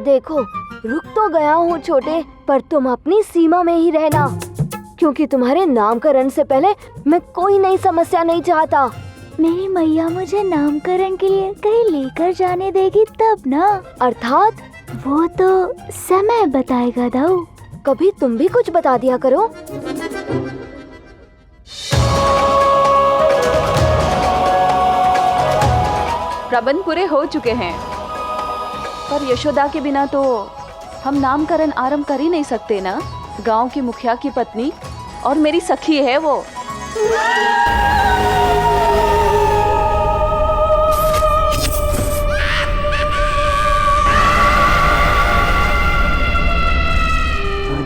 देखो, रुक तो गया हूँ छोटे, पर तुम अपनी सीमा में ही रहना, क्योंकि तुम्हारे नामकरण से पहले मैं कोई नई समस्या नहीं चाहता। मेरी मैया मुझे नामकरण के लिए कहीं लेकर जाने देगी तब ना। अर्थात वो तो समय बताएगा दाऊ। कभी तुम भी कुछ बता दिया करो। प्रबंध पूरे हो चुके हैं, पर यशोदा के बिना तो हम नामकरण आरंभ कर ही नहीं सकते ना। गांव की मुखिया की पत्नी और मेरी सखी है वो।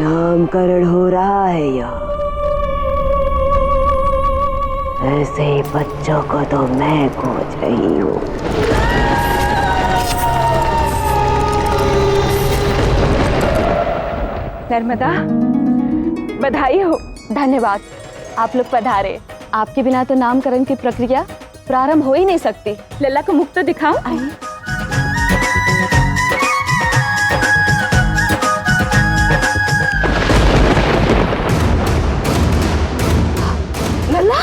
नामकरण हो रहा है यहाँ। ऐसे ही बच्चों को तो मैं खोज रही हूँ। नर्मदा, बधाई हो। धन्यवाद, आप लोग पधारे। आपके बिना तो नामकरण की प्रक्रिया प्रारंभ हो ही नहीं सकती। लल्ला को मुख तो दिखाओ। आइए। लल्ला,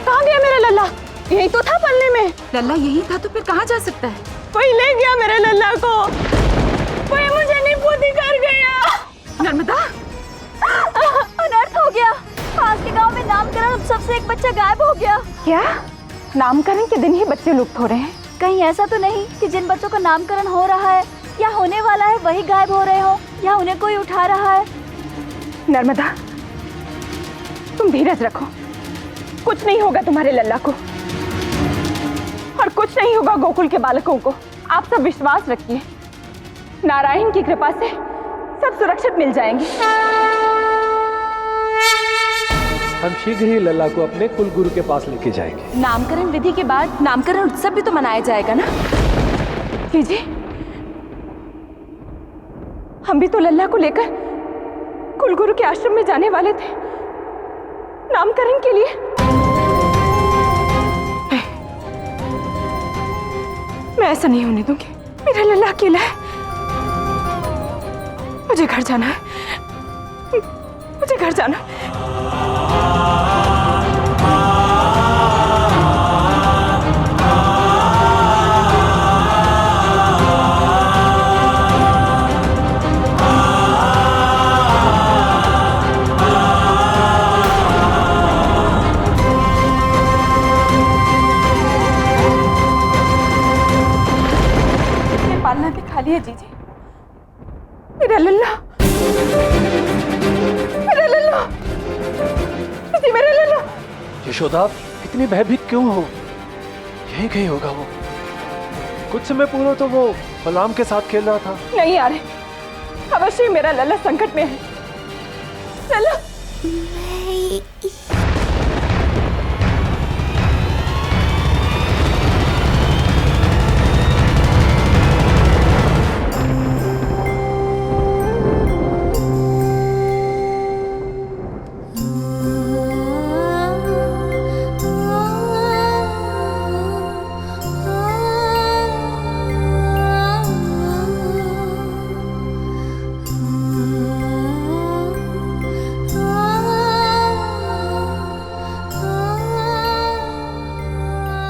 कहाँ गया मेरा लल्ला? यही तो था पलने में। लल्ला यही था तो फिर कहाँ जा सकता है? कोई ले गया मेरे लल्ला को। कोई मुझे निपुति कर गया। नर्मदा, अनर्थ हो गया। पास के गांव में नामकरण उत्सव से एक बच्चा गायब हो गया। क्या? नामकरण के दिन ही बच्चे लुप्त हो रहे हैं? कहीं ऐसा तो नहीं कि जिन बच्चों का नामकरण हो रहा है या होने वाला है वही गायब हो रहे हो, या उन्हें कोई उठा रहा है? नर्मदा, तुम धीरज रखो। कुछ नहीं होगा तुम्हारे लल्ला को, और कुछ नहीं होगा गोकुल के बालकों को। आप सब विश्वास रखिए, नारायण की कृपा से सब सुरक्षित मिल जाएंगे। हम शीघ्र ही लल्ला को अपने कुलगुरु के पास लेके जाएंगे। नामकरण विधि के बाद नामकरण उत्सव भी तो मनाया जाएगा ना? लीजिए, हम भी तो लल्ला को लेकर कुलगुरु के आश्रम में जाने वाले थे नामकरण के लिए। मैं ऐसा नहीं होने दूंगी। मेरा लल्ला अकेला है। मुझे घर जाना है। मुझे घर जाना है। पालना भी खा लिया जीजी। मेरा लल्ला, मेरा लल्ला, जी मेरा लल्ला। यशोदा, इतनी भयभीत क्यों हो? यही कहीं होगा वो। कुछ समय पूर्व तो वो गुलाम के साथ खेल रहा था। नहीं आ रहे, अवश्य ही मेरा लल्ला संकट में है। लल्ला,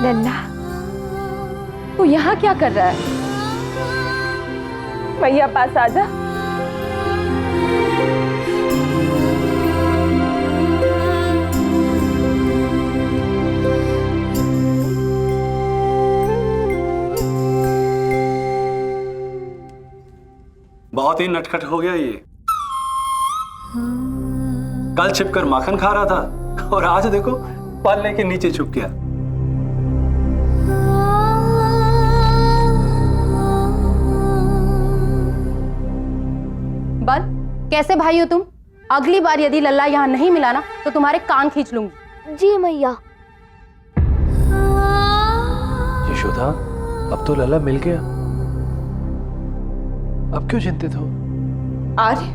लल्ला, तू यहाँ क्या कर रहा है? मैया पास आजा। बहुत ही नटखट हो गया ये। कल छिपकर माखन खा रहा था और आज देखो पालने के नीचे छुप गया। बंद, कैसे भाई हो तुम? अगली बार यदि लल्ला यहाँ नहीं मिला ना तो तुम्हारे कान खींच लूंगी। जी मैया। यशोदा, अब तो लल्ला मिल गया, अब क्यों चिंतित हो? आर्य,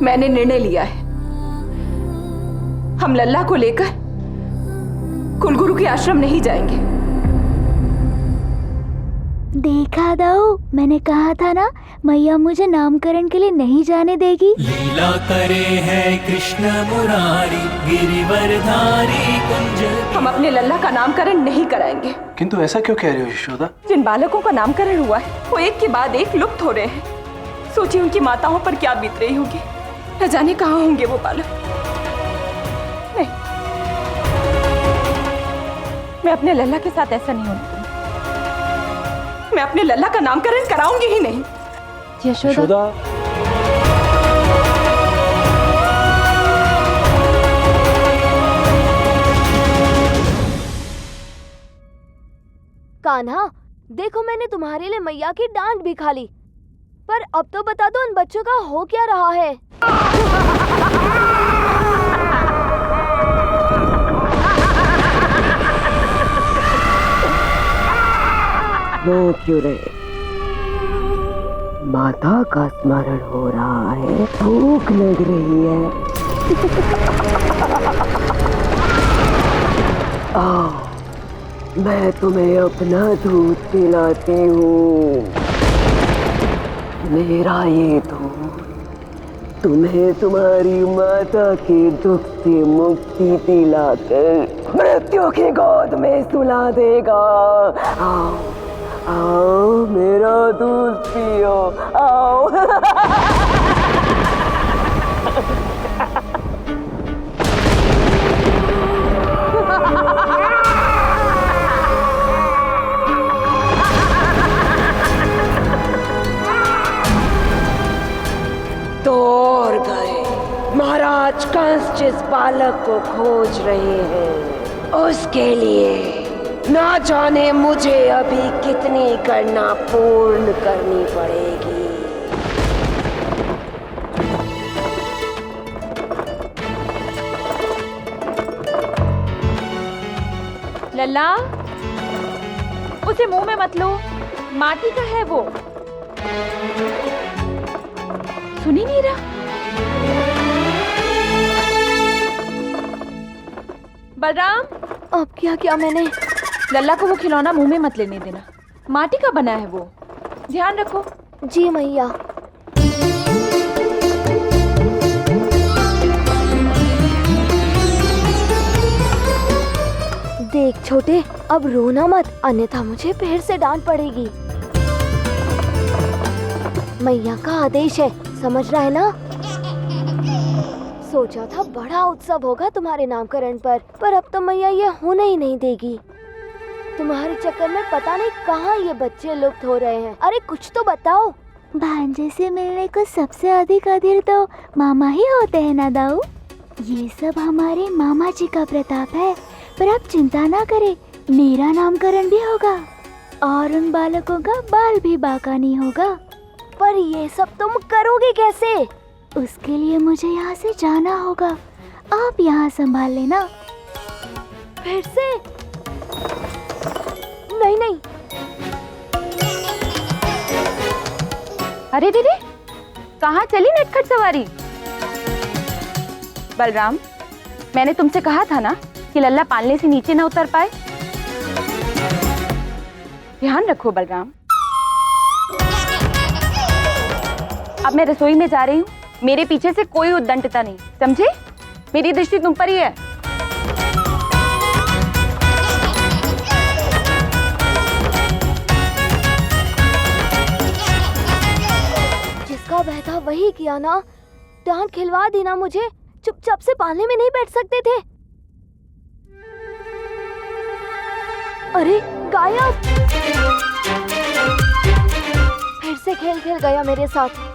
मैंने निर्णय लिया है। हम लल्ला को लेकर कुलगुरु के आश्रम नहीं जाएंगे। देखा दाऊ, मैंने कहा था ना, मैया मुझे नामकरण के लिए नहीं जाने देगी। लीला करे है कृष्ण मुरारी गिरिवरधारी कुंज। हम अपने लल्ला का नामकरण नहीं कराएंगे। किंतु ऐसा क्यों कह रही हो यशोदा? जिन बालकों का नामकरण हुआ है वो एक के बाद एक लुप्त हो रहे हैं। सोचिए उनकी माताओं पर क्या बीत रही होगी। न जाने कहाँ होंगे वो बालक। नहीं, मैं अपने लल्ला के साथ ऐसा नहीं होने दूंगी। मैं अपने लल्ला का नामकरण कराऊंगी ही नहीं। यशोदा, कान्हा, देखो मैंने तुम्हारे लिए मैया की डांट भी खा ली, पर अब तो बता दो उन बच्चों का हो क्या रहा है? रो क्यों रहे? माता का स्मरण हो रहा है, भूख लग रही है। आओ, मैं तुम्हें अपना दूध पिलाती हूँ। मेरा ये दूध तुम्हें तुम्हारी माता के दुख से मुक्ति दिलाकर मृत्यु की गोद में सुला देगा। आओ आओ, मेरा दूध पियो, आओ। तोड़ गए। महाराज कंस जिस बालक को खोज रहे हैं, उसके लिए ना जाने मुझे अभी कितनी गणना पूर्ण करनी पड़ेगी। लल्ला, उसे मुंह में मत लो, माटी का है वो। सुनी नहीं रहा? बलराम, अब क्या किया मैंने? लल्ला को वो खिलौना मुंह में मत लेने देना। माटी का बना है वो, ध्यान रखो। जी मैया। देख छोटे, अब रोना मत, अन्यथा मुझे फिर से डांट पड़ेगी। मैया का आदेश है, समझ रहा है ना? सोचा था बड़ा उत्सव होगा तुम्हारे नामकरण पर अब तो मैया ये होने ही नहीं देगी। तुम्हारे चक्कर में पता नहीं कहाँ ये बच्चे लुप्त हो रहे हैं। अरे कुछ तो बताओ। भांजे से मिलने को सबसे अधिक अधीर तो मामा ही होते हैं ना दाऊ। ये सब हमारे मामा जी का प्रताप है। पर आप चिंता ना करें, मेरा नामकरण भी होगा और उन बालकों का बाल भी बाका नहीं होगा। पर ये सब तुम करोगे कैसे? उसके लिए मुझे यहाँ से जाना होगा। आप यहाँ संभाल लेना। फिर से? नहीं नहीं। अरे दीदी, कहाँ चली नटखट सवारी? बलराम, मैंने तुमसे कहा था ना कि लल्ला पालने से नीचे ना उतर पाए। ध्यान रखो बलराम। अब मैं रसोई में जा रही हूँ, मेरे पीछे से कोई उद्दंडता नहीं, समझे? मेरी दृष्टि तुम पर ही है। जिसका बहता वही किया ना। डांट खिलवा दी ना मुझे, चुपचाप से पालने में नहीं बैठ सकते थे। अरे गायब! फिर से खेल खेल गया मेरे साथ।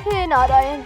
हे नारायण।